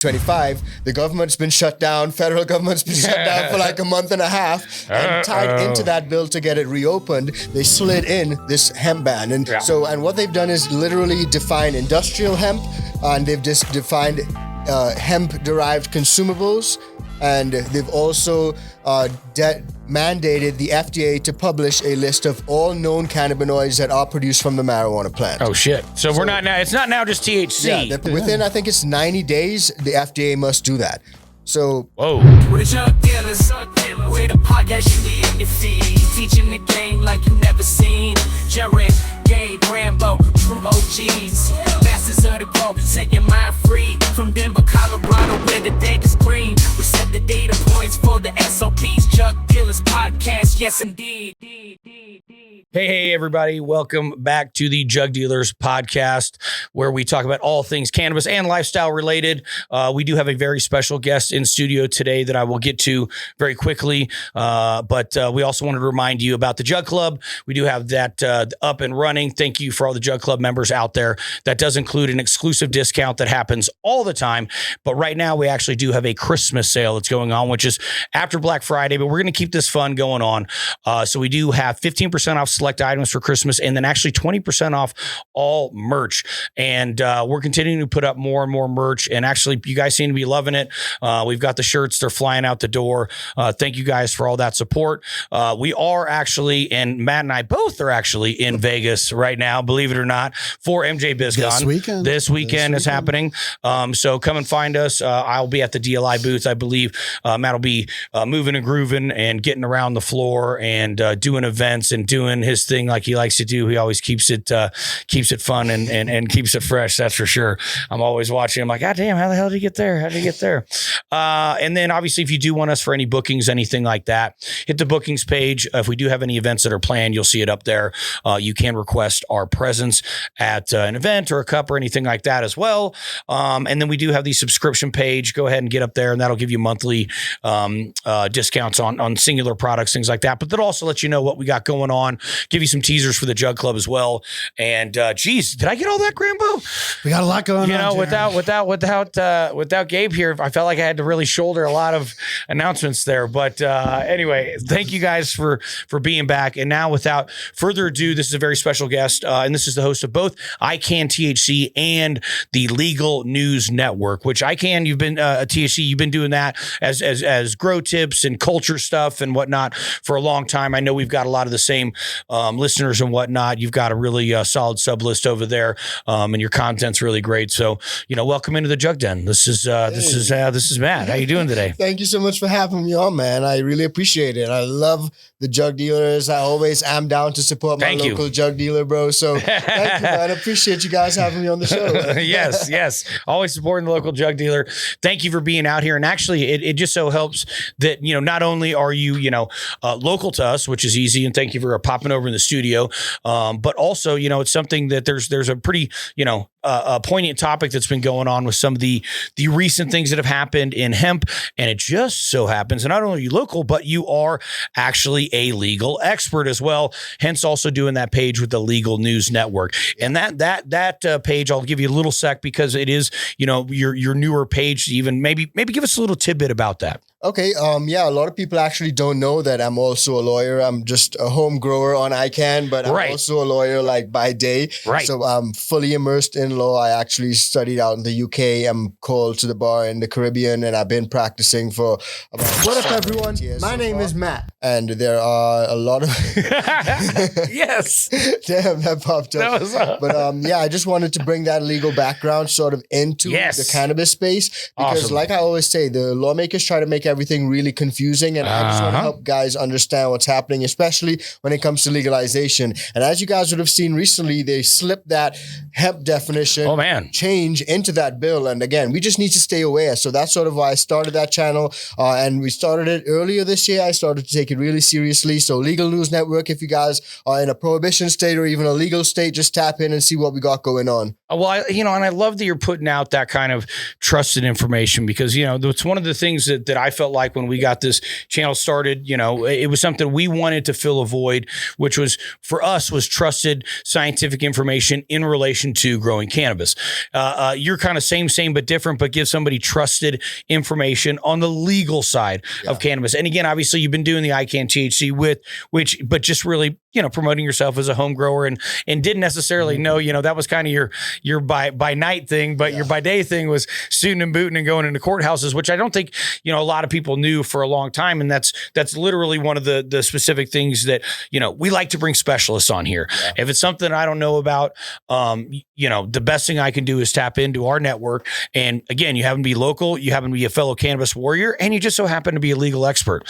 25, the government's been shut down. Federal government's been shut down for like a month and a half. And tied into that bill to get it reopened, they slid in this hemp ban. And and what they've done is literally define industrial hemp, and they've just defined hemp-derived consumables. And they've also mandated the FDA to publish a list of all known cannabinoids that are produced from the marijuana plant. Oh, shit. So we're not now, it's not now just THC. Yeah, within, I think it's 90 days, the FDA must do that. So, we're Jug Dealers, we're the podcast you need in your feed, teaching the game like you never seen. Jerin, Gabe, GRAMBO, true OGs, masters of the globe, set your mind free. From Denver, Colorado, where the data's green, we set the data points for the SOPs. Jug Dealers Podcast, yes indeed. Hey, everybody. Welcome back to the Jug Dealers Podcast, where we talk about all things cannabis and lifestyle related. We do have a very special guest in studio today that I will get to very quickly. But we also wanted to remind you about the Jug Club. We do have that up and running. Thank you for all the Jug Club members out there. That does include an exclusive discount that happens all the time. But right now, we actually do have a Christmas sale that's going on, which is after Black Friday. But we're going to keep this fun going on. So we do have 15% off select items for Christmas, and then actually 20% off all merch. And we're continuing to put up more and more merch. And actually, you guys seem to be loving it. We've got the shirts. They're flying out the door. Thank you guys for all that support. We are actually, and Matt and I both are actually in Vegas right now, believe it or not, for MJ BizCon. This weekend is happening. So come and find us. I'll be at the DLI booth, I believe. Matt will be moving and grooving and getting around the floor and doing events and doing his thing like he likes to do. He always keeps it fun and keeps it fresh. That's for sure. I'm always watching. I'm like, God damn, how the hell did he get there? How did he get there? And then obviously, if you do want us for any bookings, anything like that, hit the bookings page. If we do have any events that are planned, you'll see it up there. You can request our presence at an event or a cup or anything like that as well. And then we do have the subscription page. Go ahead and get up there, and that'll give you monthly discounts on singular products, things like that. But that'll also let you know what we got going on, give you some teasers for the Jug Club as well. And geez, did I get all that, GRAMBO? We got a lot going on. Without Gabe here, I felt like I had to really shoulder a lot of announcements there. But anyway, thank you guys for being back. And now, without further ado, this is a very special guest, and this is the host of both iCanTHC and the Legal News Network. Which you've been THC, you've been doing that as grow tips and culture stuff and whatnot for a long time. I know we've got a lot of the same listeners and whatnot. You've got a really solid sub list over there, and your content's really great. So, welcome into the Jug Den. This is Matt. How you doing today? Thank you so much for having me on, man. I really appreciate it. I love the Jug Dealers. I always am down to support my local Jug Dealer, bro. So thank you, man. I appreciate you guys having me on the show. Yes. Always supporting the local Jug Dealer. Thank you for being out here. And actually, it just so helps that, not only are you, local to us, which is easy, and thank you for popping over in the studio, but also, it's something that there's a pretty, a poignant topic that's been going on with some of the recent things that have happened in hemp. And it just so happens, and not only are you local, but you are actually a legal expert as well. Hence also doing that page with the Legal News Network. And that page, I'll give you a little sec because it is, your newer page. Even maybe give us a little tidbit about that. Okay. A lot of people actually don't know that I'm also a lawyer. I'm just a home grower on iCan, but I'm also a lawyer like by day. Right. So I'm fully immersed in law. I actually studied out in the UK. I'm called to the bar in the Caribbean, and I've been practicing for about What up, everyone? My name is Matt. And there are a lot of... Yes. Damn, that popped up. But I just wanted to bring that legal background sort of into the cannabis space. Because like I always say, the lawmakers try to make everything really confusing, and I just want to help guys understand what's happening, especially when it comes to legalization. And as you guys would have seen recently, they slipped that hemp definition change into that bill. And again, we just need to stay aware. So that's sort of why I started that channel, and we started it earlier this year. I started to take it really seriously. So Legal News Network, if you guys are in a prohibition state or even a legal state, just tap in and see what we got going on. Well, and I love that you're putting out that kind of trusted information because, it's one of the things that I felt like when we got this channel started, it was something we wanted to fill a void, which was for us was trusted scientific information in relation to growing cannabis. You're kind of same, but different, but give somebody trusted information on the legal side of cannabis. And again, obviously you've been doing the iCanTHC but just really, promoting yourself as a home grower and didn't necessarily know, that was kind of your by night thing, but your by day thing was suiting and booting and going into courthouses, which I don't think, a lot of people knew for a long time. And that's literally one of the specific things that, we like to bring specialists on here. Yeah. If it's something I don't know about, the best thing I can do is tap into our network. And again, you happen to be local, you happen to be a fellow cannabis warrior, and you just so happen to be a legal expert.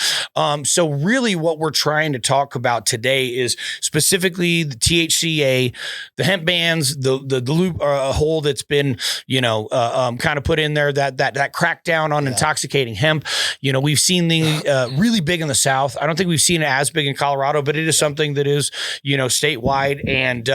So really what we're trying to talk about today is specifically the THCA, the hemp bans, the loop hole that's been, kind of put in there, that crackdown on intoxicating hemp. We've seen the really big in the South. I don't think we've seen it as big in Colorado, but it is something that is, statewide. And,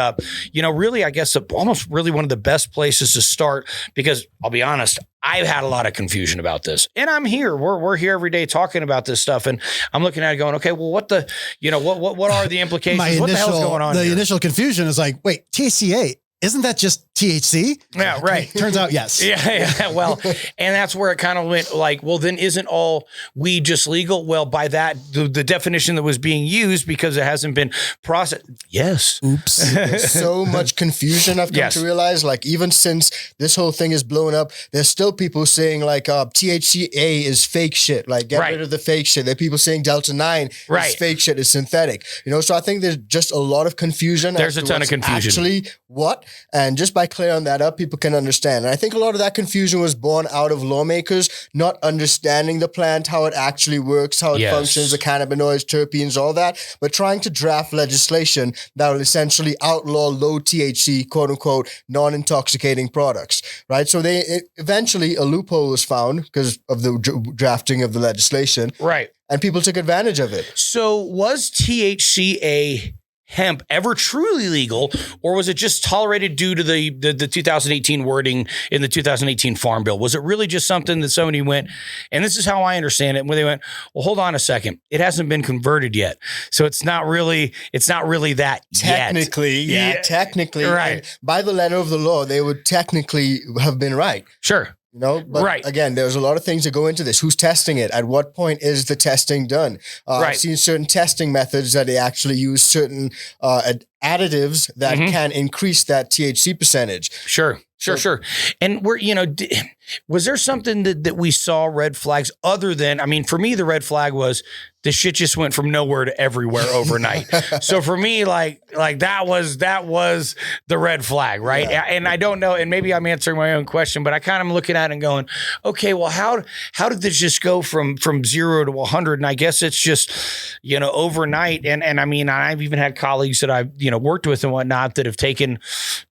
really, I guess almost really one of the best places to start, because I'll be honest, I've had a lot of confusion about this, and I'm here. We're here every day talking about this stuff, and I'm looking at it going, okay, well, what are the implications? What the hell's going on? The initial confusion is like, wait, THCA, isn't that just THC? Yeah, right. Turns out, yes. Yeah. Well, and that's where it kind of went like, well, then isn't all weed just legal? Well, by that, the definition that was being used, because it hasn't been processed. Yes. Oops. There's so much confusion I've come to realize. Like, even since this whole thing is blown up, there's still people saying like THCA is fake shit. Like, get rid of the fake shit. There are people saying Delta 9 is fake shit, is synthetic. So I think there's just a lot of confusion. There's a ton of confusion. Actually, what? And just by clearing that up, people can understand. And I think a lot of that confusion was born out of lawmakers not understanding the plant, how it actually works, how it functions, the cannabinoids, terpenes, all that, but trying to draft legislation that will essentially outlaw low THC, quote unquote, non-intoxicating products, right? So eventually a loophole was found because of the drafting of the legislation. Right. And people took advantage of it. So was THCA hemp ever truly legal, or was it just tolerated due to the 2018 wording in the 2018 Farm Bill? Was it really just something that somebody went, and this is how I understand it, when they went, well, hold on a second, it hasn't been converted yet, so it's not really that technically yet. Technically, right. By the letter of the law, they would technically have been right. Sure. But again, there's a lot of things that go into this. Who's testing it? At what point is the testing done? I've seen certain testing methods that they actually use certain additives that can increase that THC percentage. Sure. And was there something that we saw red flags other than, for me, the red flag was the shit just went from nowhere to everywhere overnight. So for me, like that was the red flag, right? Yeah. And I don't know, and maybe I'm answering my own question, but I kind of am looking at it and going, okay, well, how did this just go from 0 to 100? And I guess it's just, overnight. And I've even had colleagues that I've, worked with and whatnot that have taken,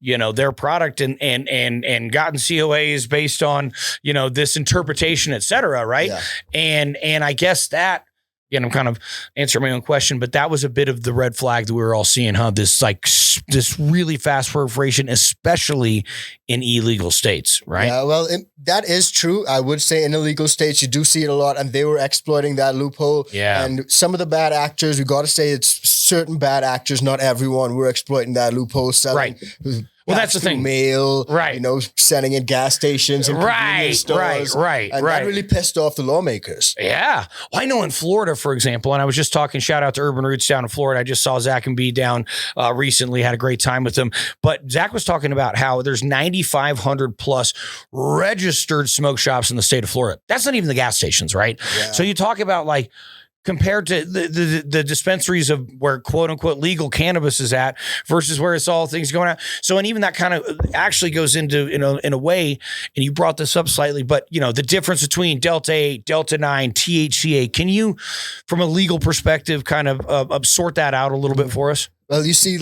their product and gotten COAs based on, this interpretation, et cetera. Right. Yeah. And I guess that, I'm kind of answering my own question, but that was a bit of the red flag that we were all seeing, huh? This really fast proliferation, especially in illegal states, right? Yeah, well, that is true. I would say in illegal states, you do see it a lot, and they were exploiting that loophole. Yeah. And some of the bad actors, we got to say it's certain bad actors, not everyone, were exploiting that loophole, selling. Right. Well, that's the thing. Mail, right? Sending in gas stations and convenience stores, right. And that really pissed off the lawmakers. Yeah, well, I know in Florida, for example, and I was just talking. Shout out to Urban Roots down in Florida. I just saw Zach and B down recently. Had a great time with them. But Zach was talking about how there's 9,500 plus registered smoke shops in the state of Florida. That's not even the gas stations, right? Yeah. So you talk about compared to the dispensaries of where quote unquote legal cannabis is at versus where it's all things going on. So, and even that kind of actually goes into, in a way, and you brought this up slightly, but the difference between Delta 8, Delta 9, THCA, can you, from a legal perspective, kind of sort that out a little bit for us? Well, you see,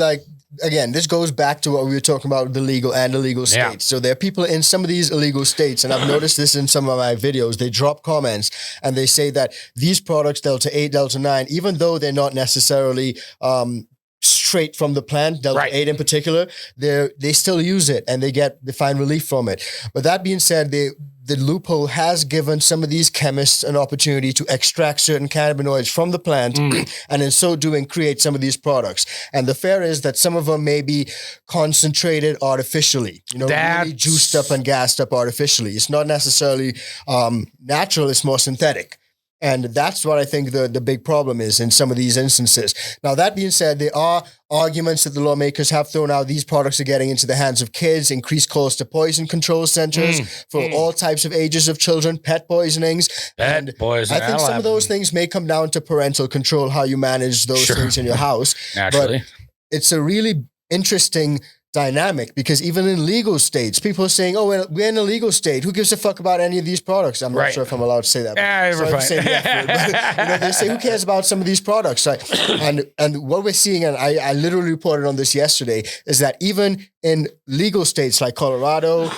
again, this goes back to what we were talking about, the legal and illegal states. Yeah. So there are people in some of these illegal states, and I've noticed this in some of my videos, they drop comments and they say that these products, Delta 8, Delta 9, even though they're not necessarily straight from the plant, Delta 8 in particular, they still use it and they find relief from it. But that being said, the loophole has given some of these chemists an opportunity to extract certain cannabinoids from the plant and in so doing create some of these products. And the fear is that some of them may be concentrated artificially, really juiced up and gassed up artificially. It's not necessarily natural, it's more synthetic. And that's what I think the big problem is in some of these instances. Now, that being said, there are arguments that the lawmakers have thrown out. These products are getting into the hands of kids, increased calls to poison control centers for all types of ages of children, pet poisonings. I think some of those things may come down to parental control, how you manage those things in your house. Naturally. But it's a really interesting dynamic because even in legal states, people are saying, "Oh, well, we're in a legal state. Who gives a fuck about any of these products?" I'm not sure if I'm allowed to say that. But they say, "Who cares about some of these products?" And what we're seeing, and I literally reported on this yesterday, is that even in legal states like Colorado,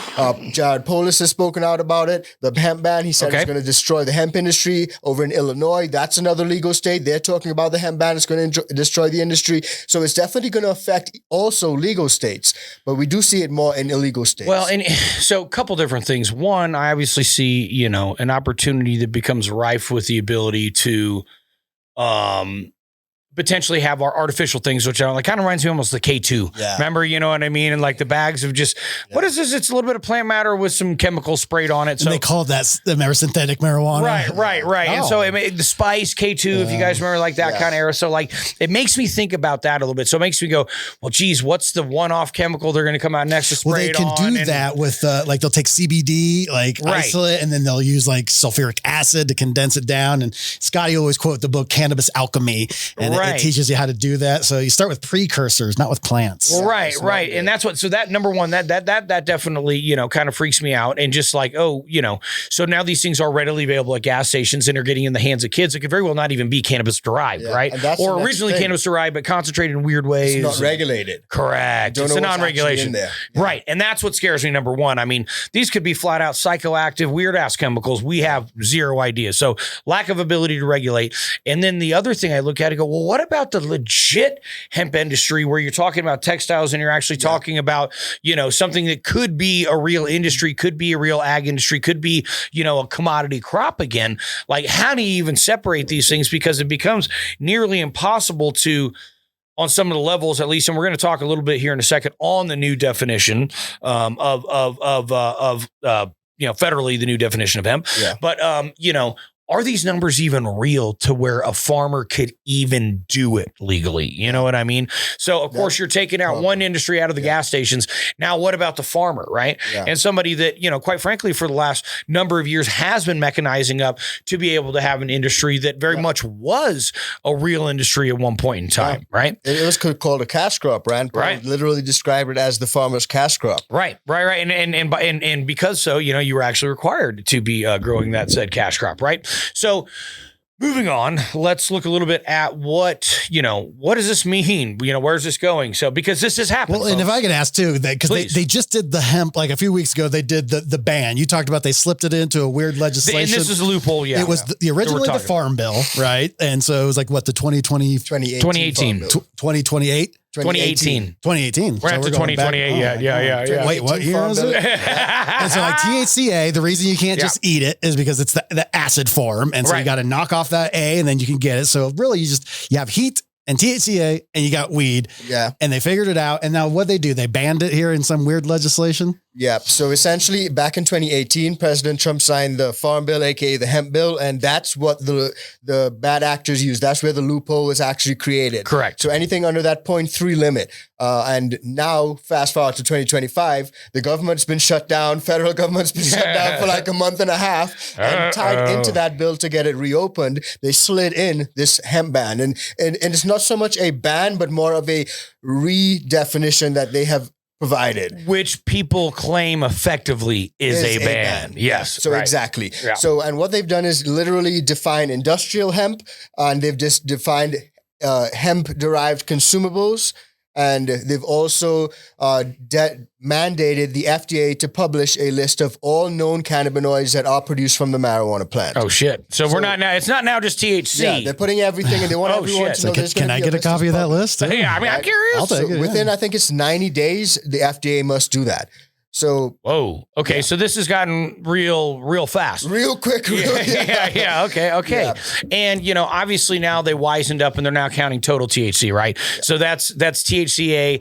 Jared Polis has spoken out about it. The hemp ban, he said, it's going to destroy the hemp industry. Over in Illinois, that's another legal state. They're talking about the hemp ban. It's going to destroy the industry. So it's definitely going to affect also legal states, but we do see it more in illegal states. Well, and so a couple different things. One, I obviously see, an opportunity that becomes rife with the ability to, potentially have our artificial things, which are like kind of reminds me almost of the K2. Yeah. Remember, you know what I mean? And like the bags of just, what is this? It's a little bit of plant matter with some chemicals sprayed on it. So and they called that synthetic marijuana. Right. Oh. And so the spice K2, if you guys remember like that kind of era. So like, it makes me think about that a little bit. So it makes me go, well, geez, what's the one-off chemical they're going to come out next to spray it on? Well, they can do that with like they'll take CBD, isolate, and then they'll use like sulfuric acid to condense it down. And Scotty always quote the book Cannabis Alchemy. And it teaches you how to do that. So you start with precursors, not with plants. Well, right. And that's what, so that number one, that definitely, kind of freaks me out. And just like, so now these things are readily available at gas stations and are getting in the hands of kids. It could very well not even be cannabis derived, right? Or originally cannabis derived, but concentrated in weird ways. It's not regulated. Correct. It's a non-regulation. There. Yeah. Right. And that's what scares me, number one. I mean, these could be flat out psychoactive, weird ass chemicals. We have zero idea. So lack of ability to regulate. And then the other thing I look at it, go, well, what about the legit hemp industry where you're talking about textiles and you're actually talking about, something that could be a real industry, could be a real ag industry, could be, a commodity crop again. Like, how do you even separate these things? Because it becomes nearly impossible to, on some of the levels, at least, and we're going to talk a little bit here in a second on the new definition federally, the new definition of hemp. Yeah. But, are these numbers even real to where a farmer could even do it legally? You know what I mean? So, of course, you're taking out one industry out of the gas stations. Now, what about the farmer, right? Yeah. And somebody that, quite frankly, for the last number of years has been mechanizing up to be able to have an industry that very much was a real industry at one point in time, right? It was called a cash crop, Rand. Right. Literally described it as the farmer's cash crop. Right. And because so, you were actually required to be growing that said cash crop, right? So moving on, let's look a little bit at what does this mean? Where's this going? So, because this has happened. Well, and if I can ask too, because they just did the hemp, like a few weeks ago, they did the ban. You talked about they slipped it into a weird legislation. And this is a loophole, yeah. It was originally the farm bill, right? And so it was like what, the 2018. 2028? 2018. 2018. We're after 2028. Yeah. Wait, what year is it? And so like THCA, the reason you can't just eat it is because it's the acid form. And so you got to knock off that A and then you can get it. So really you have heat and THCA and you got weed. Yeah. And they figured it out. And now what they do, they banned it here in some weird legislation. Yeah. So essentially back in 2018, President Trump signed the Farm Bill, aka the Hemp Bill, and that's what the bad actors use. That's where the loophole was actually created. Correct. So anything under that 0.3 limit. And now fast forward to 2025, the government's been shut down. Federal government's been shut down for like a month and a half. And tied into that bill to get it reopened, they slid in this hemp ban. And it's not so much a ban, but more of a redefinition that they have provided, which people claim effectively is a ban. Yes. So exactly. Yeah. So, and what they've done is literally define industrial hemp, and they've just defined hemp derived consumables. And they've also mandated the FDA to publish a list of all known cannabinoids that are produced from the marijuana plant. Oh shit! So we're not now. It's not now just THC. Yeah, they're putting everything, and they want everyone to know. Can I get a copy of that list? Yeah, I mean, I'm curious. I'll take it. Within, I think it's 90 days, the FDA must do that. So, whoa. Okay. Yeah. So this has gotten real fast. Real quick. Yeah. Okay. Yeah. And, obviously now they wisened up and they're now counting total THC, right? Yeah. So that's THCA.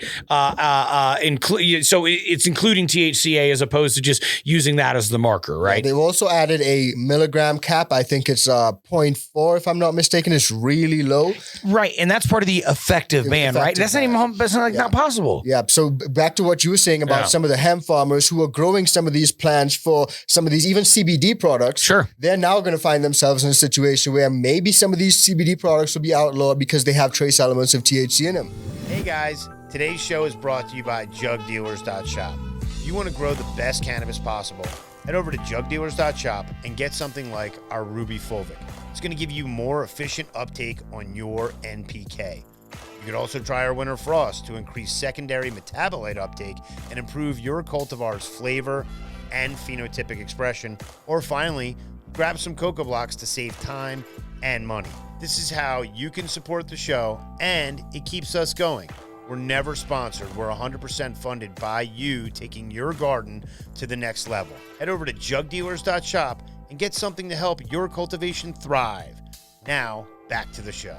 So it's including THCA as opposed to just using that as the marker, right? Yeah, they've also added a milligram cap. I think it's 0.4, if I'm not mistaken. It's really low. Right. And that's part of the effective ban, right? That's not possible. Yeah. So back to what you were saying about some of the hemp farmers who are growing some of these plants for some of these even CBD products. Sure. They're now going to find themselves in a situation where maybe some of these CBD products will be outlawed because they have trace elements of THC in them. Hey guys, today's show is brought to you by JugDealers.shop. If you want to grow the best cannabis possible, head over to JugDealers.shop and get something like our Ruby Fulvic. It's going to give you more efficient uptake on your NPK. You could also try our Winter Frost to increase secondary metabolite uptake and improve your cultivar's flavor and phenotypic expression. Or finally, grab some Cocoa Blocks to save time and money. This is how you can support the show, and it keeps us going. We're never sponsored. We're 100% funded by you taking your garden to the next level. Head over to jugdealers.shop and get something to help your cultivation thrive. Now, back to the show.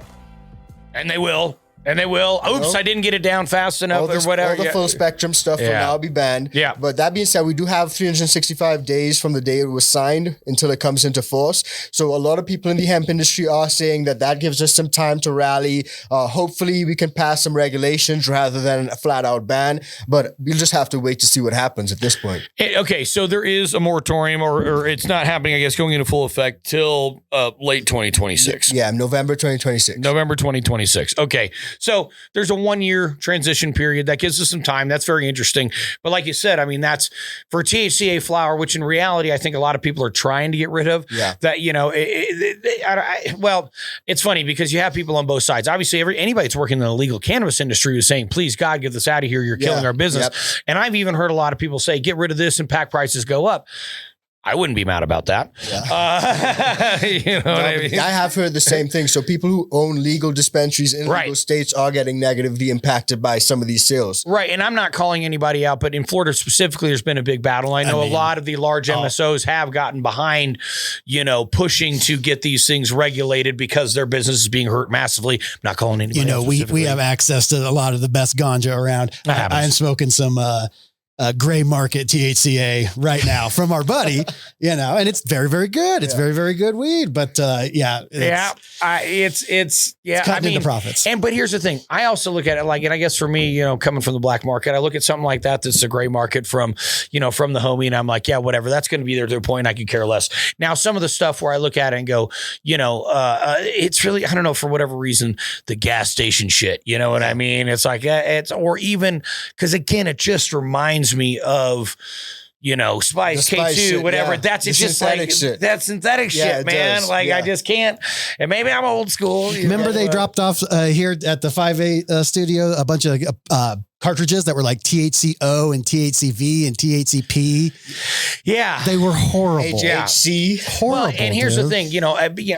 And they will. Oops, I didn't get it down fast enough or whatever. All the full spectrum stuff will now be banned. Yeah. But that being said, we do have 365 days from the day it was signed until it comes into force. So a lot of people in the hemp industry are saying that gives us some time to rally. Hopefully we can pass some regulations rather than a flat out ban. But we'll just have to wait to see what happens at this point. Okay, so there is a moratorium or it's not happening, I guess, going into full effect till late 2026. Yeah, November 2026. November 2026. Okay. So there's a 1 year transition period that gives us some time. That's very interesting. But like you said, I mean, that's for THCA flower, which in reality, I think a lot of people are trying to get rid of. Yeah. That, well, it's funny because you have people on both sides. Obviously, anybody that's working in the illegal cannabis industry is saying, please, God, get this out of here. You're killing our business. Yep. And I've even heard a lot of people say, get rid of this and pack prices go up. I wouldn't be mad about that. Yeah. What I mean? I have heard the same thing. So people who own legal dispensaries in legal states are getting negatively impacted by some of these sales. Right. And I'm not calling anybody out, but in Florida specifically, there's been a big battle. I know a lot of the large MSOs have gotten behind, pushing to get these things regulated because their business is being hurt massively. I'm not calling anybody we have access to a lot of the best ganja around. I'm smoking some gray market THCA right now from our buddy, and it's very, very good. It's very, very good weed, but it's cutting into profits. But here's the thing. I also look at it and I guess for me, coming from the black market, I look at something like that. That's a gray market from the homie. And I'm like, yeah, whatever. That's going to be there to a point. I could care less. Now, some of the stuff where I look at it and go, it's really, I don't know, for whatever reason, the gas station shit, you know what I mean? It's like, or even, cause again, it just reminds me of Spice K2 shit, whatever. Yeah. That's it's just like shit. That's synthetic shit, man. Does. I just can't. And maybe I'm old school. Remember they dropped off here at the 5A studio a bunch of cartridges that were like THCO and THCV and THCP. Yeah, they were horrible. HHC, horrible. Well, and here's the thing,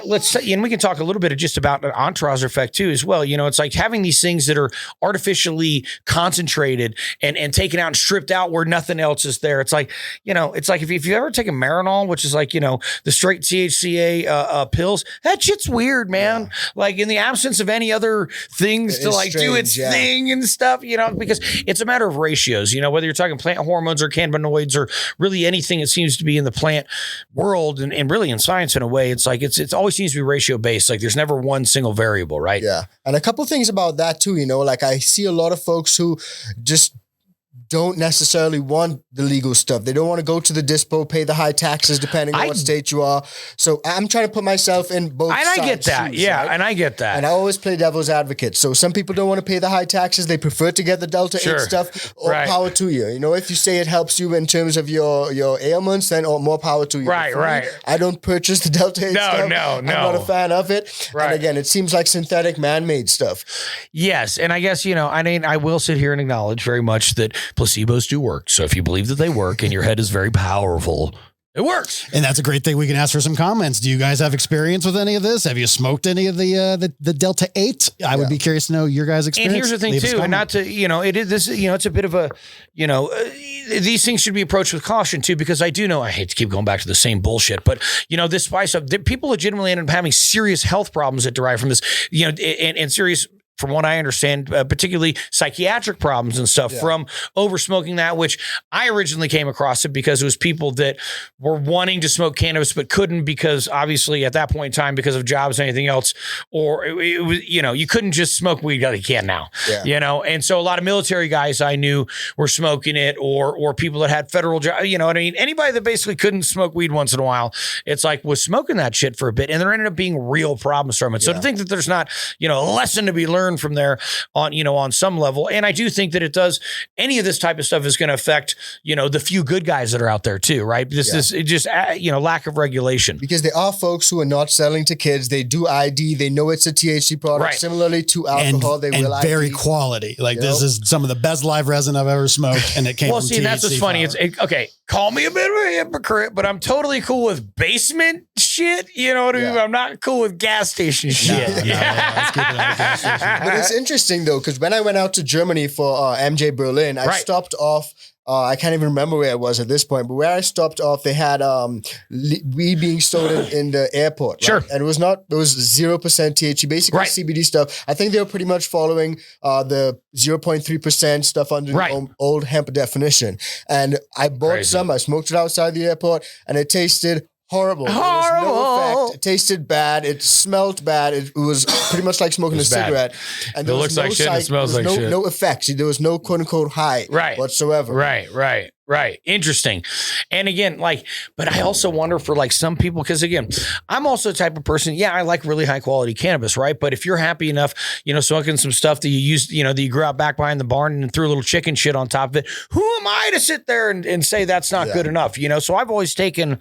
let's and we can talk a little bit just about an entourage effect too, as well. It's like having these things that are artificially concentrated and taken out and stripped out where nothing else is there. It's like, it's like if you ever take a Marinol, which is like, the straight THCA pills, that shit's weird, man. Yeah. Like in the absence of any other things to like do its thing and stuff, because it's a matter of ratios, whether you're talking plant hormones or cannabinoids or really anything that seems to be in the plant world and really in science in a way, it's like, it's always seems to be ratio based. Like there's never one single variable, right? Yeah. And a couple things about that too, like I see a lot of folks who just don't necessarily want the legal stuff. They don't want to go to the dispo, pay the high taxes depending on what state you are. So I'm trying to put myself in both sides. And I get that. Shoes, right? And I get that. And I always play devil's advocate. So some people don't want to pay the high taxes. They prefer to get the Delta 8 stuff. Or power to you. If you say it helps you in terms of your ailments, then more power to you. Right. I don't purchase the Delta 8 stuff. No. I'm not a fan of it. Right. And again, it seems like synthetic man-made stuff. Yes. And I guess, I will sit here and acknowledge very much that placebos do work. So if you believe that they work and your head is very powerful, It works. And that's a great thing. We can ask for some comments. Do you guys have experience with any of this? Have you smoked any of the Delta 8? I would be curious to know your guys' experience. And here's the thing too, and not to, it is this, it's a bit of a, these things should be approached with caution too, because I do know, I hate to keep going back to the same bullshit, but this spice up, people legitimately end up having serious health problems that derive from this, and serious, from what I understand, particularly psychiatric problems and stuff from over smoking that, which I originally came across it because it was people that were wanting to smoke cannabis but couldn't because obviously at that point in time because of jobs and anything else, or it was, you couldn't just smoke weed like you can now, and so a lot of military guys I knew were smoking it, or people that had federal jobs, what I mean? Anybody that basically couldn't smoke weed once in a while, it's like was smoking that shit for a bit, and there ended up being real problems from it. So to think that there's not, a lesson to be learned from there on some level. And I do think that it does, any of this type of stuff is going to affect, the few good guys that are out there too, right? This is just, lack of regulation. Because there are folks who are not selling to kids. They do ID. They know it's a THC product. Right. Similarly to alcohol, they will ID. Very quality. Like this is some of the best live resin I've ever smoked. And it came from THC. That's what's funny. Okay, call me a bit of a hypocrite, but I'm totally cool with basement shit. You know what I mean? I'm not cool with gas station shit. Let's keep it out of gas station. But it's interesting though, because when I went out to Germany for MJ Berlin, I stopped off. I can't even remember where I was at this point, but where I stopped off, they had weed being sold in the airport. Sure. Right? And it was 0% THC, basically CBD stuff. I think they were pretty much following the 0.3% stuff under the old hemp definition. And I bought some, I smoked it outside the airport, and it tasted horrible. There was no effect. It tasted bad. It smelled bad. It was pretty much like smoking a cigarette. And it looks like shit and it smells like shit. No effects. There was no quote unquote high whatsoever. Right. Interesting. And again, but I also wonder for some people, because again, I'm also the type of person, I like really high quality cannabis, right? But if you're happy enough, smoking some stuff that you used, that you grew out back behind the barn and threw a little chicken shit on top of it, who am I to sit there and say that's not good enough? So I've always taken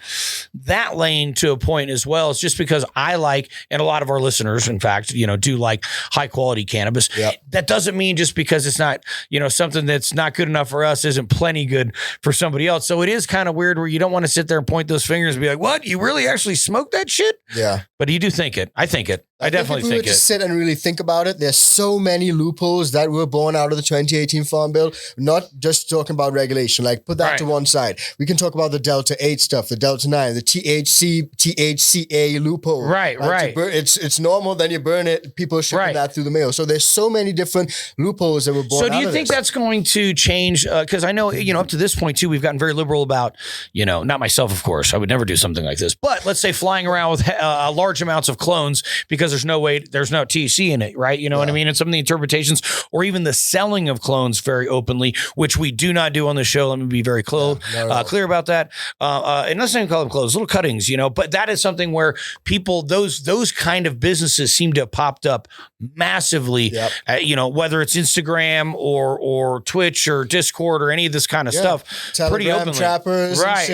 that lane to a point as well. It's just because I like, and a lot of our listeners, in fact, do like high quality cannabis. That doesn't mean just because it's not, something that's not good enough for us isn't plenty good for somebody else. So it is kind of weird where you don't want to sit there and point those fingers and be like, what? You really actually smoked that shit? Yeah. But you do think it. I think it. I definitely think it. If we were to sit and really think about it, there's so many loopholes that were born out of the 2018 Farm Bill, not just talking about regulation. Put that to one side. We can talk about the Delta 8 stuff, the Delta 9, the THCA loophole. Right. It's normal, then you burn it, people are shipping that through the mail. So there's so many different loopholes that were born out of So do you think that's going to change? Because I know, up to this point too, we've gotten very liberal about, not myself, of course, I would never do something like this, but let's say flying around with large amounts of clones because there's no THC in it, right? You know what I mean? And some of the interpretations or even the selling of clones very openly, which we do not do on the show. Let me be very clear about that. And let's not even call them clones, little cuttings, but that is something where people, those kind of businesses seem to have popped up massively, whether it's Instagram or Twitch or Discord or any of this kind of stuff, Telegram pretty openly. Trappers, right.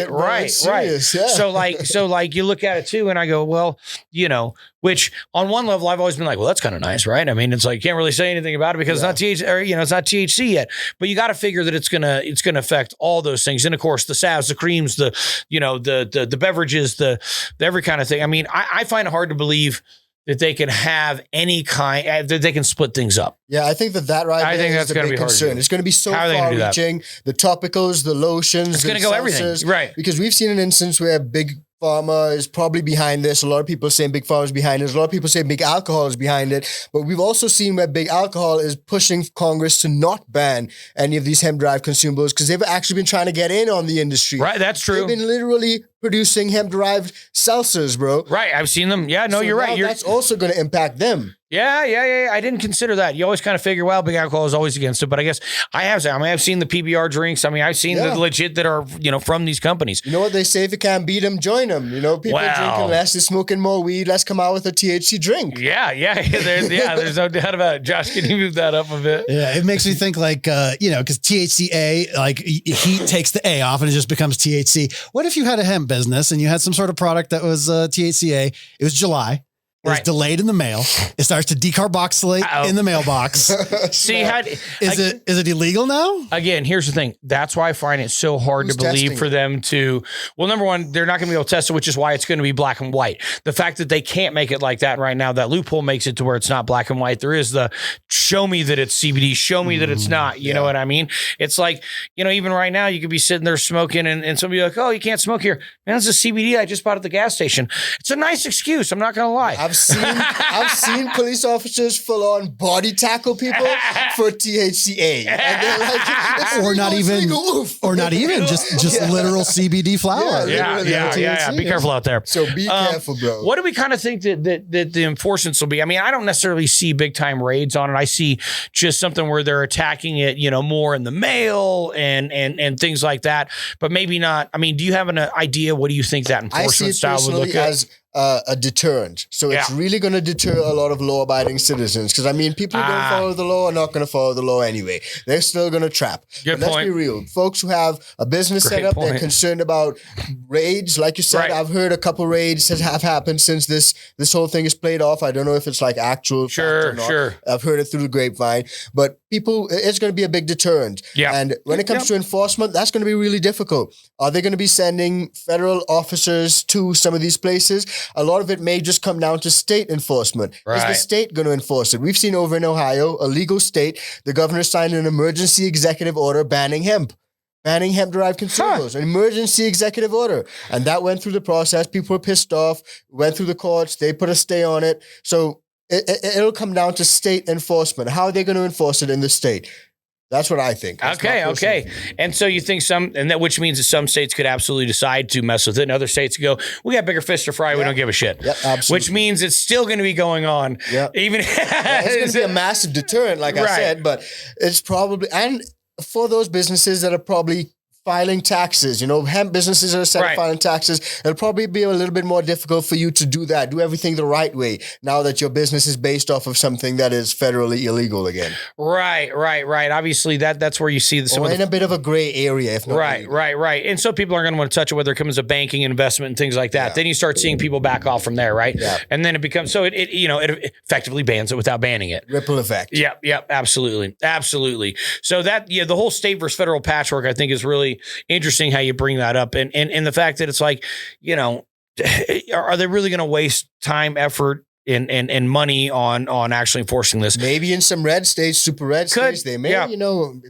So you look at it too, and I go, well, which on one level I've always been like, well, that's kind of nice, right? I mean, it's like you can't really say anything about it because it's not THC, or it's not THC yet. But you got to figure that it's gonna affect all those things, and of course the salves, the creams, the beverages, the every kind of thing. I mean, I find it hard to believe that they can have any kind, that they can split things up. Yeah, I think that I think that's going to be concern. Hard. It's going to be so far-reaching. The topicals, the lotions, it's going to go everything, right? Because we've seen an instance where Big Pharma is probably behind this. A lot of people saying Big Pharma is behind this. A lot of people say Big Alcohol is behind it. But we've also seen where Big Alcohol is pushing Congress to not ban any of these hemp-derived consumables because they've actually been trying to get in on the industry. Right, that's true. They've been literally producing hemp-derived seltzers, bro. Right, I've seen them. Yeah, no, you're right. That's also going to impact them. Yeah. I didn't consider that. You always kind of figure, well, Big Alcohol is always against it. But I guess I have. I've seen the PBR drinks. I mean, I've seen the legit that are, from these companies. You know what they say? If you can't beat them, join them. People drinking less, they're smoking more weed. Let's come out with a THC drink. Yeah. There's no doubt about it. Josh, can you move that up a bit? Yeah, it makes me think because THCA, heat takes the A off and it just becomes THC. What if you had a hemp business and you had some sort of product that was THCA? It was July. is delayed in the mail. It starts to decarboxylate in the mailbox. See, is it illegal now? Again, here's the thing. That's why I find it so hard to believe for them to. Well, number one, they're not going to be able to test it, which is why it's going to be black and white. The fact that they can't make it like that right now, that loophole makes it to where it's not black and white. There is the show me that it's CBD, show me that it's not. You know what I mean? It's like, even right now you could be sitting there smoking and somebody like, oh, you can't smoke here. Man, it's a CBD I just bought at the gas station. It's a nice excuse. I'm not going to lie. I've seen police officers full on body tackle people for THCA, and they're like, or not even just literal CBD flower. Yeah. Be careful out there. So be careful, bro. What do we kind of think that the enforcements will be? I mean, I don't necessarily see big time raids on it. I see just something where they're attacking it, more in the mail and things like that, but maybe not. I mean, do you have an idea? What do you think that enforcement style would look as a deterrent. So it's really going to deter a lot of law-abiding citizens. Because, people who don't follow the law are not going to follow the law anyway. They're still going to trap. But let's be real. Folks who have a business set up, they're concerned about raids. Like you said, I've heard a couple raids that have happened since this whole thing is played off. I don't know if it's like actual fact or not. I've heard it through the grapevine. But people, it's going to be a big deterrent. Yeah. And when it comes to enforcement, that's going to be really difficult. Are they going to be sending federal officers to some of these places? A lot of it may just come down to state enforcement. Is the state going to enforce it? We've seen over in Ohio, a legal state, the governor signed an emergency executive order banning hemp. Banning hemp-derived consumables, an emergency executive order. And that went through the process. People were pissed off, went through the courts. They put a stay on it. So it'll come down to state enforcement. How are they going to enforce it in the state? That's what I think. Okay. And so you think which means that some states could absolutely decide to mess with it, and other states go, we got bigger fish to fry, we don't give a shit. Yep, absolutely. Which means it's still going to be going on. Yep. Even it's going to be a massive deterrent, like I said, but it's probably, and for those businesses that are probably filing taxes, hemp businesses are set up filing taxes. It'll probably be a little bit more difficult for you to do that. Do everything the right way now that your business is based off of something that is federally illegal again. Right. Obviously, that's where you see a bit of a gray area, if not right. And so people aren't going to want to touch it, whether it comes to banking, investment, and things like that. Yeah. Then you start seeing people back off from there, right? Yeah. And then it becomes it effectively bans it without banning it. Ripple effect. Yep. Absolutely. So that the whole state versus federal patchwork, I think, is really interesting how you bring that up, and the fact that it's like, are they really going to waste time, effort, and money on actually enforcing this? Maybe in some red states, super red states, they may,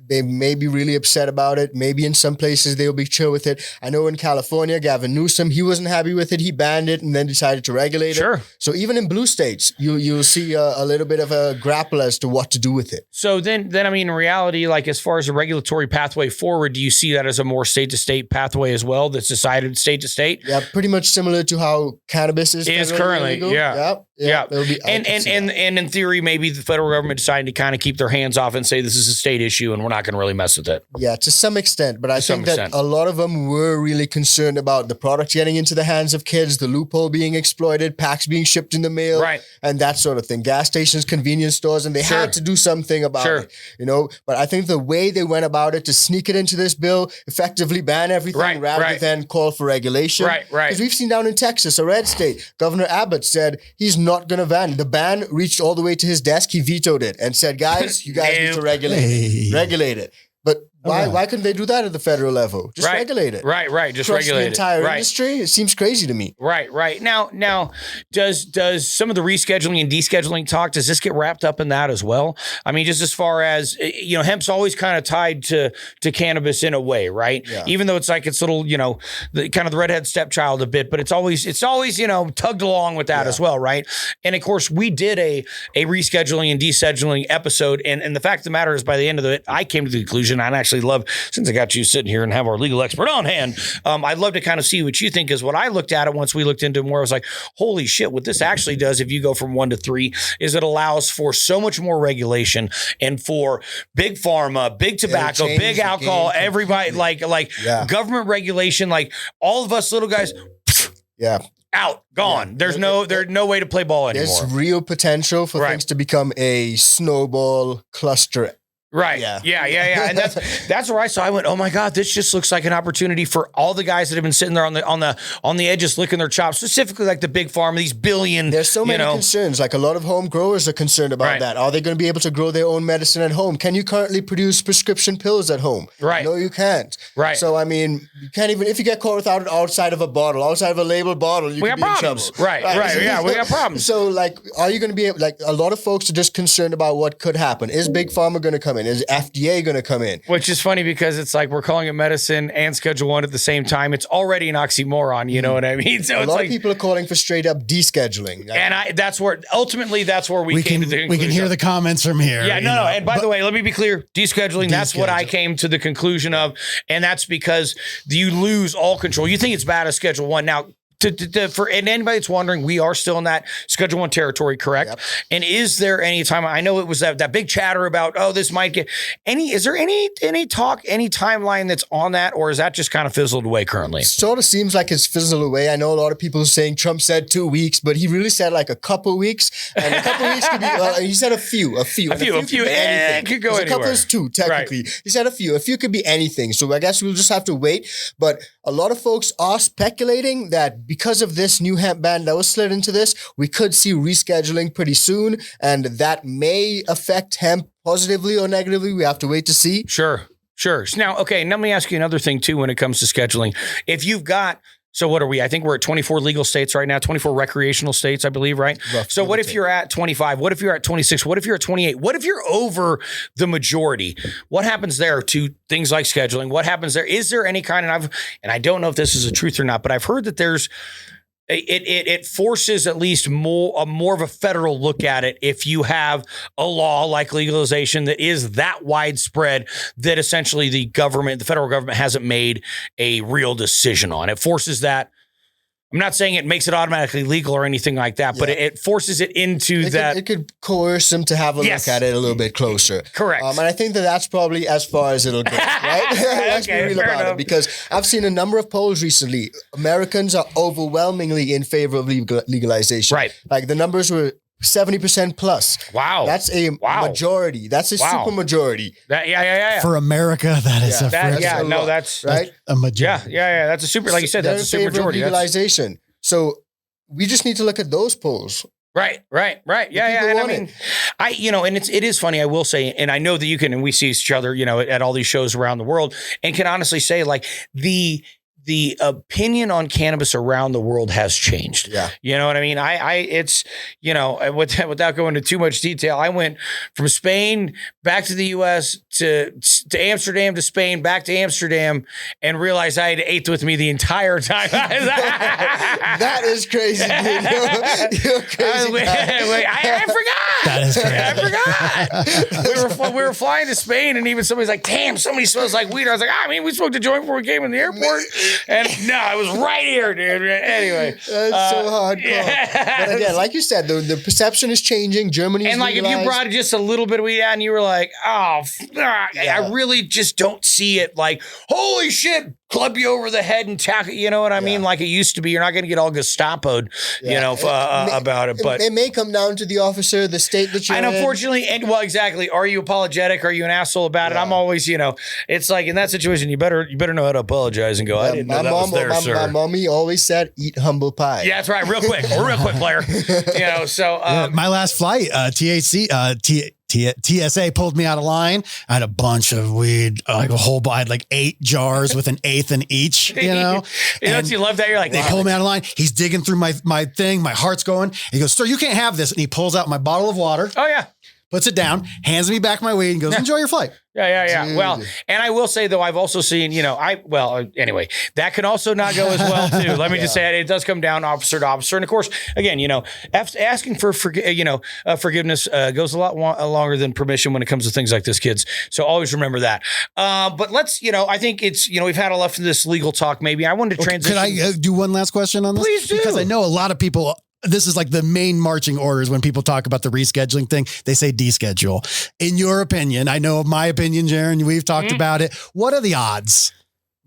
they may be really upset about it. Maybe in some places they'll be chill with it. I know in California, Gavin Newsom, he wasn't happy with it. He banned it and then decided to regulate it. So even in blue states, you'll see a little bit of a grapple as to what to do with it. So then in reality, like as far as a regulatory pathway forward, do you see that as a more state to state pathway as well? That's decided state to state? Yeah, pretty much similar to how cannabis is currently. Illegal. Yeah. And in theory, maybe the federal government decided to kind of keep their hands off and say this is a state issue and we're not going to really mess with it. Yeah, to some extent. But I think that a lot of them were really concerned about the product getting into the hands of kids, the loophole being exploited, packs being shipped in the mail, and that sort of thing. Gas stations, convenience stores, and they had to do something about it. But I think the way they went about it to sneak it into this bill, effectively ban everything rather than call for regulation. Because we've seen down in Texas, a red state, Governor Abbott said he's not going to ban. The ban reached all the way to his desk. He vetoed it and said, guys, you guys need to regulate it. But why couldn't they do that at the federal level? Just regulate it. Just regulate the entire industry. It seems crazy to me. Right. Now, does some of the rescheduling and descheduling talk, does this get wrapped up in that as well? I mean, just as far as, hemp's always kind of tied to cannabis in a way, right? Yeah. Even though it's like it's little, the kind of the redhead stepchild a bit, but it's always, tugged along with that as well, right? And of course, we did a rescheduling and descheduling episode, and the fact of the matter is, by the end of it, I came to the conclusion, I'd actually love, since I got you sitting here and have our legal expert on hand, I'd love to kind of see what you think, because what I looked at it once we looked into it more, I was like, holy shit, what this actually does if you go from 1 to 3 is it allows for so much more regulation, and for big pharma, big tobacco, big alcohol, everybody, like government regulation, like all of us little guys. Out, gone. There's no way to play ball anymore. There's real potential for things to become a snowball cluster Right. Yeah. And that's where I saw. I went, oh my God, this just looks like an opportunity for all the guys that have been sitting there on the edges licking their chops, specifically like the big pharma, these billion. There's so many concerns. Like a lot of home growers are concerned about that. Are they going to be able to grow their own medicine at home? Can you currently produce prescription pills at home? Right. No, you can't. Right. So I mean, you can't even, if you get caught without it outside of a bottle, outside of a labeled bottle, we got problems. Right. Yeah, we got problems. So like, are you going to be able, like a lot of folks are just concerned about what could happen. Is Big Pharma going to come in? Is FDA going to come in? Which is funny because it's like we're calling it medicine and Schedule 1 at the same time. It's already an oxymoron, you know what I mean? So a lot of people are calling for straight up descheduling. And that's where we came to the conclusion. We can hear the comments from here. Yeah, no. And by the way, let me be clear, descheduling, that's what I came to the conclusion of. And that's because you lose all control. You think it's bad as Schedule 1. Now, for anybody that's wondering, we are still in that Schedule 1 territory, correct? Yep. And is there any time? I know it was that big chatter about, this might get is there any talk, any timeline that's on that, or is that just kind of fizzled away currently? Sort of seems like it's fizzled away. I know a lot of people are saying Trump said 2 weeks, but he really said like a couple weeks, and a couple weeks could be. He said a few. A few. It could go anywhere. A couple is 2 technically. Right. He said a few. A few could be anything. So I guess we'll just have to wait. But a lot of folks are speculating that because of this new hemp ban that was slid into this, we could see rescheduling pretty soon, and that may affect hemp positively or negatively. We have to wait to see. Sure. Now, okay, let me ask you another thing too when it comes to scheduling. If you've got, so what are we? I think we're at 24 legal states right now, 24 recreational states, I believe, right? So what if you're at 25? What if you're at 26? What if you're at 28? What if you're over the majority? What happens there to things like scheduling? What happens there? Is there any kind of, and I don't know if this is a truth or not, but I've heard that there's, it forces at least more of a federal look at it if you have a law like legalization that is that widespread that essentially the federal government hasn't made a real decision on. It forces that. I'm not saying it makes it automatically legal or anything like that, but it forces it into that. It could coerce them to have a look at it a little bit closer. Correct. And I think that's probably as far as it'll go, right? Let's be real about it, because I've seen a number of polls recently. Americans are overwhelmingly in favor of legalization. Right. Like the numbers were 70% plus. Wow. That's a majority. That's a super majority. Yeah. For America, that is that's right. A majority. Yeah. That's a super, like you said, that's a super majority. Legalization. So we just need to look at those polls. Right. Yeah. And I mean, and it is funny. I will say, and I know that you can, and we see each other, at all these shows around the world, and can honestly say, like, the opinion on cannabis around the world has changed. Yeah. You know what I mean? It's, without going into too much detail, I went from Spain back to the US to Amsterdam to Spain, back to Amsterdam, and realized I had an eighth with me the entire time. That is crazy, dude. You're crazy. I forgot. That is crazy. I forgot. We were flying to Spain, and even somebody's like, damn, somebody smells like weed. I was like, we smoked a joint before we came in the airport. And no, I was right here, dude. Anyway. That's so hardcore. Yeah. But again, like you said, the perception is changing. Germany is like legalized. If you brought just a little bit of weed out and you were like, I really just don't see it. Like, holy shit, club you over the head and tackle, you know what I mean? Like it used to be. You're not going to get all Gestapo'd, about it. But it may come down to the officer, the state that you're in. And unfortunately, exactly. Are you apologetic? Are you an asshole about it? I'm always, it's like in that situation, you better know how to apologize and go, I didn't know that was there, sir. My mommy always said, eat humble pie. Yeah, that's right. Real quick, player. My last flight, TSA pulled me out of line. I had a bunch of weed, like a whole, I had like 8 jars with an eighth in each, Don't you love that? You're like, they pulled me out of line. He's digging through my thing. My heart's going. He goes, sir, you can't have this. And he pulls out my bottle of water. Oh yeah. Puts it down, hands me back my weed and goes, enjoy your flight. Yeah. Dude. Well, and I will say though, I've also seen, anyway, that can also not go as well too. Let me just say it does come down officer to officer. And of course, again, asking for forgiveness goes a lot longer than permission when it comes to things like this, kids. So always remember that. But let's, I think it's, we've had enough of this legal talk. Maybe I wanted to transition. Could I do one last question on this? Please do. Because I know a lot of people, this is like the main marching orders when people talk about the rescheduling thing. They say deschedule. In your opinion, I know my opinion, Jerin, we've talked about it. What are the odds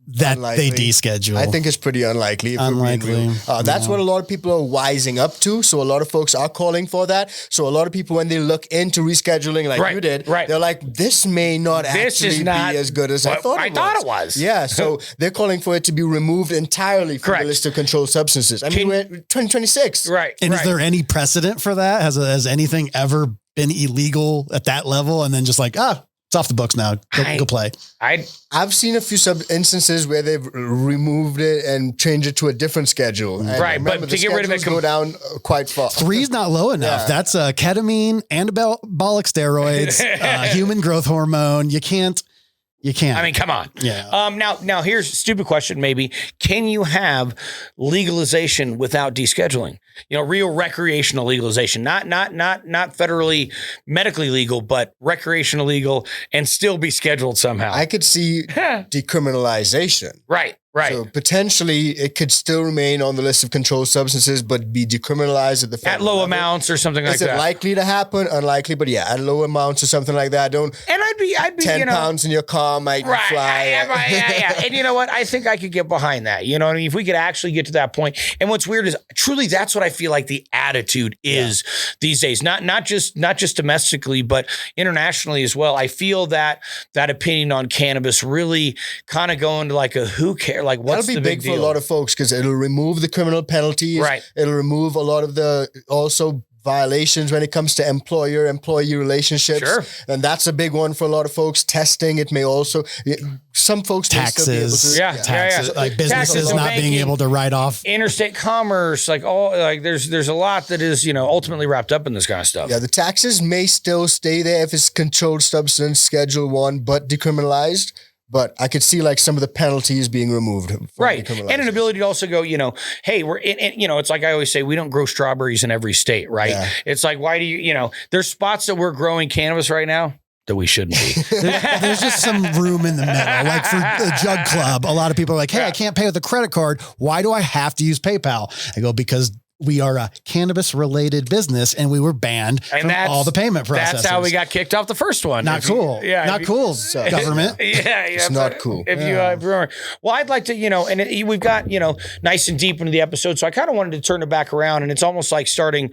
that unlikely. they deschedule. I think it's pretty unlikely. That's what a lot of people are wising up to. So a lot of folks are calling for that. So a lot of people, when they look into rescheduling like you did, they're like, this may not actually be as good as I thought it was. Yeah, so they're calling for it to be removed entirely from the list of controlled substances. I mean, we're 2026. Right. And is there any precedent for that? Has anything ever been illegal at that level and then just like, it's off the books now. Go play. I've seen a few instances where they've removed it and changed it to a different schedule. And but to get rid of it, go down quite far. 3 is not low enough. Yeah. That's ketamine, anabolic steroids, human growth hormone. You can't. I mean, come on. Yeah. Now here's a stupid question. Maybe, can you have legalization without descheduling? Real recreational legalization, not federally medically legal, but recreational legal, and still be scheduled somehow. I could see decriminalization. Right. So potentially it could still remain on the list of controlled substances, but be decriminalized at the at low amounts or something like that. Is it likely to happen? Unlikely, but at low amounts or something like that. And I'd be 10 pounds in your car might fly. Yeah. And you know what? I think I could get behind that. You know what I mean? If we could actually get to that point. And what's weird is truly that's what I feel like the attitude is these days. Not just domestically, but internationally as well. I feel that opinion on cannabis really kind of going to like a who cares. Like, what's That'll be the big big for a lot of folks because it'll remove the criminal penalties. Right. It'll remove a lot of the also violations when it comes to employer-employee relationships. Sure. And that's a big one for a lot of folks. Testing, it may also, some folks taxes, may still be able to, taxes, like businesses not being able to write off interstate commerce, there's a lot that is, ultimately wrapped up in this kind of stuff. Yeah, the taxes may still stay there if it's controlled substance, Schedule 1, but decriminalized. But I could see like some of the penalties being removed. Right. And an ability to also go, hey, we're in, it's like I always say, we don't grow strawberries in every state, right? Yeah. It's like, why do you, there's spots that we're growing cannabis right now that we shouldn't be. There's just some room in the middle. Like for the Jug Club, a lot of people are like, hey, I can't pay with a credit card. Why do I have to use PayPal? I go, because we are a cannabis-related business, and we were banned from all the payment processes. That's how we got kicked off the first one. Not cool. Not cool, government. It's not cool. If you remember. Well, I'd like to, and we've got, nice and deep into the episode, so I kind of wanted to turn it back around, and it's almost like starting,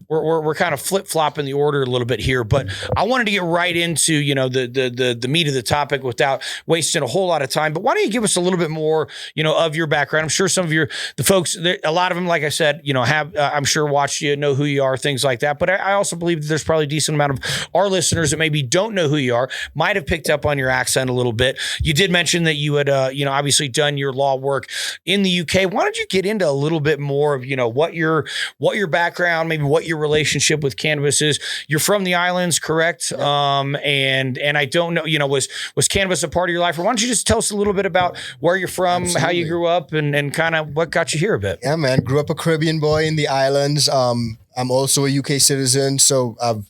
we're kind of flip-flopping the order a little bit here, but I wanted to get right into, the meat of the topic without wasting a whole lot of time. But why don't you give us a little bit more, of your background? I'm sure some of the folks, a lot of them, like I said, have I'm sure watched you, know who you are, things like that. But I also believe that there's probably a decent amount of our listeners that maybe don't know who you are, might have picked up on your accent a little bit. You did mention that you had, obviously done your law work in the UK. Why don't you get into a little bit more of, what your background, maybe what your relationship with cannabis is? You're from the islands, correct? Yeah. And I don't know, was cannabis a part of your life? Or why don't you just tell us a little bit about where you're from, Absolutely. How you grew up, and kind of what got you here a bit? Yeah, man. Grew up a Caribbean boy in the islands. I'm also a UK citizen, so I've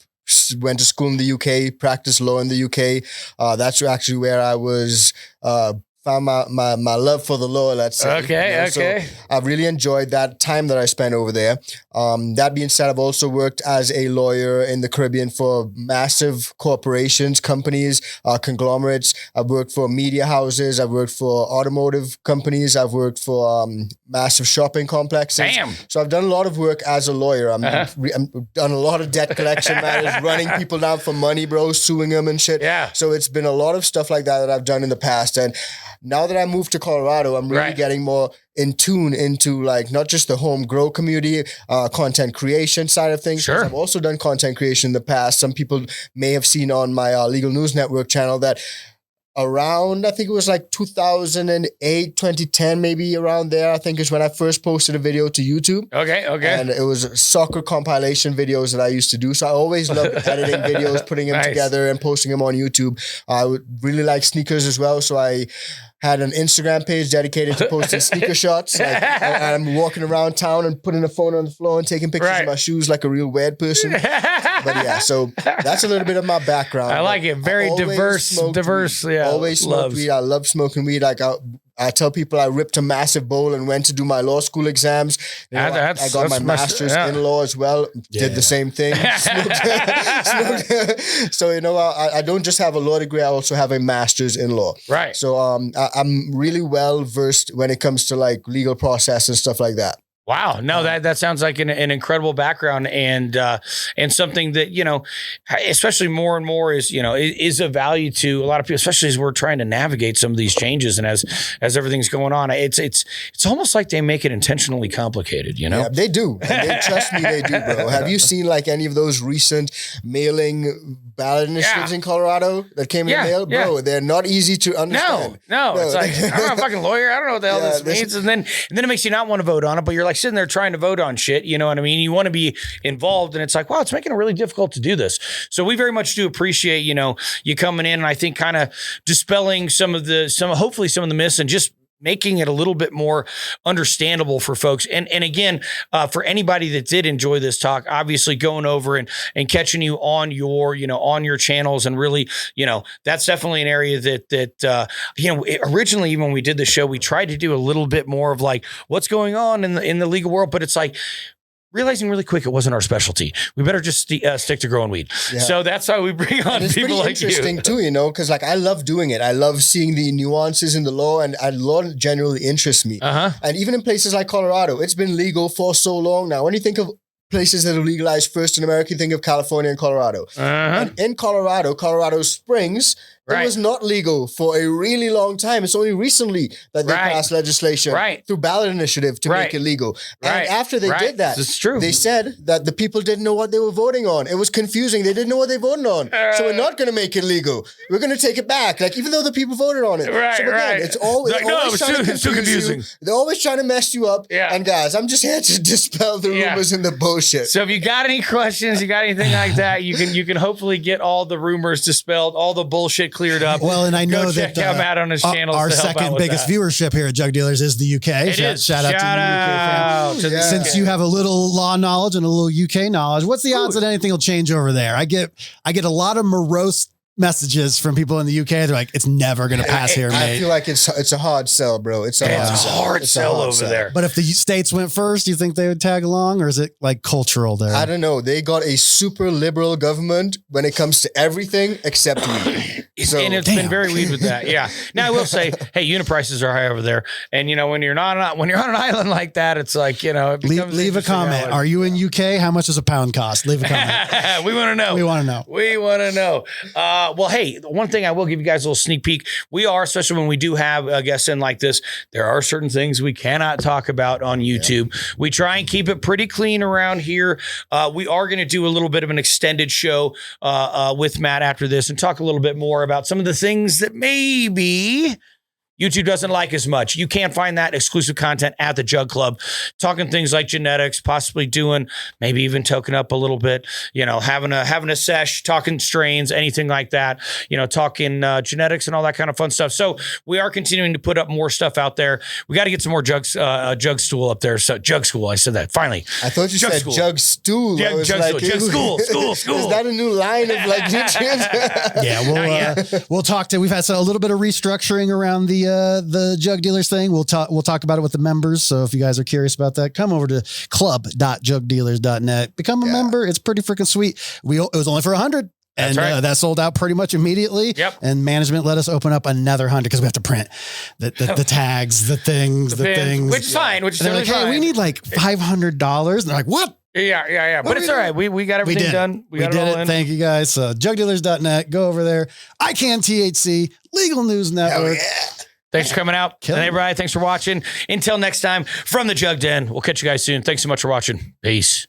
went to school in the UK, practiced law in the UK. That's actually where I was found my love for the law, let's say. Okay. So I've really enjoyed that time that I spent over there. That being said, I've also worked as a lawyer in the Caribbean for massive corporations, companies, conglomerates. I've worked for media houses. I've worked for automotive companies. I've worked for massive shopping complexes. Damn. So I've done a lot of work as a lawyer. I'm done a lot of debt collection matters, running people down for money, bro, suing them and shit. Yeah. So it's been a lot of stuff like that I've done in the past. And now that I moved to Colorado, I'm really getting more in tune into like not just the home grow community, content creation side of things. Sure. I've also done content creation in the past. Some people may have seen on my Legal News Network channel that around, I think it was like 2008, 2010, maybe around there, I think is when I first posted a video to YouTube. Okay. And it was soccer compilation videos that I used to do. So I always loved editing videos, putting them together and posting them on YouTube. I would really like sneakers as well. So I had an Instagram page dedicated to posting sneaker shots. Like, I'm walking around town and putting a phone on the floor and taking pictures of my shoes like a real weird person. But yeah, so that's a little bit of my background. I like it. Very diverse. Weed. Yeah. Always smoked weed. I love smoking weed. Like I tell people I ripped a massive bowl and went to do my law school exams. I got my master's in law as well. Did the same thing. So, I don't just have a law degree. I also have a master's in law. Right. So I'm really well versed when it comes to like legal process and stuff like that. Wow. No, that sounds like an incredible background and something that, especially more and more is of value to a lot of people, especially as we're trying to navigate some of these changes and as everything's going on. It's almost like they make it intentionally complicated, Yeah, they do. And trust me, they do, bro. Have you seen like any of those recent mailing ballot initiatives in Colorado that came in the mail? Bro, they're not easy to understand. No. It's like, I'm not a fucking lawyer. I don't know what the hell this means. And then it makes you not want to vote on it, but you're like sitting there trying to vote on shit. You know what I mean? You want to be involved, and it's like, wow, it's making it really difficult to do this. So we very much do appreciate, you coming in, and I think kind of dispelling hopefully some of the myths and just making it a little bit more understandable for folks. And again, for anybody that did enjoy this talk, obviously going over and catching you on your channels and really, that's definitely an area that originally, even when we did the show, we tried to do a little bit more of like what's going on in the legal world, but it's like, realizing really quick it wasn't our specialty. We better just stick to growing weed. Yeah. So that's how we bring on people like you. It's interesting too, because like I love doing it. I love seeing the nuances in the law, and law generally interests me. And even in places like Colorado, it's been legal for so long now. When you think of places that are legalized first in America, you think of California and Colorado. And in Colorado Springs, it was not legal for a really long time. It's only recently that they passed legislation through ballot initiative to make it legal. And after they did that, they said that the people didn't know what they were voting on. It was confusing. They didn't know what they voted on. So we're not going to make it legal. We're going to take it back. Like, even though the people voted on it. So again, it's always too confusing. They're always trying to mess you up. And guys, I'm just here to dispel the rumors and the bullshit. So if you got any questions, you got anything like that, you can hopefully get all the rumors dispelled, all the bullshit cleared up. Well, and I know that Matt on his channel. Our second biggest viewership here at Jug Dealers is the UK. Shout out to the UK fam. Since you have a little law knowledge and a little UK knowledge, what's the odds that anything will change over there? I get a lot of morose messages from people in the UK. They're like, it's never going to pass here, mate. I feel like it's a hard sell, bro. It's a hard sell over there. But if the states went first, do you think they would tag along, or is it like cultural there? I don't know. They got a super liberal government when it comes to everything except weed. And it's been very weird with that. Yeah. Now I will say, hey, unit prices are high over there, and when you're on an island like that, it's like it leave a comment. Are you in UK? How much does a pound cost? Leave a comment. We want to know. We want to know. Well, hey, one thing I will give you guys a little sneak peek. We are, especially when we do have guests in like this, there are certain things we cannot talk about on YouTube. Yeah. We try and keep it pretty clean around here. We are going to do a little bit of an extended show with Matt after this and talk a little bit more about some of the things that maybe YouTube doesn't like as much. You can't find that exclusive content at the Jug Club. Talking things like genetics, possibly doing, maybe even token up a little bit, having a sesh, talking strains, anything like that, talking genetics and all that kind of fun stuff. So we are continuing to put up more stuff out there. We got to get some more jug stool up there. So Jug School, I said that finally. I thought you said Jug Stool. Yeah, Jug School. Is that a new line of like nutrients? Yeah, we'll talk to. We've had a little bit of restructuring around the Jug Dealers thing. We'll talk about it with the members. So if you guys are curious about that, come over to club.jugdealers.net. Become a member. It's pretty freaking sweet. It was only for 100. And that sold out pretty much immediately. Yep. And management let us open up another 100 because we have to print the tags, the things. Which is fine. Which is totally like, hey, we need like $500. And they're like, what? Yeah. But it's all right. We got everything done. We got it all in. Thank you guys. Jugdealers.net. Go over there. iCanTHC, Legal News Network. Thanks for coming out. And everybody, thanks for watching. Until next time, from the Jug Den, we'll catch you guys soon. Thanks so much for watching. Peace.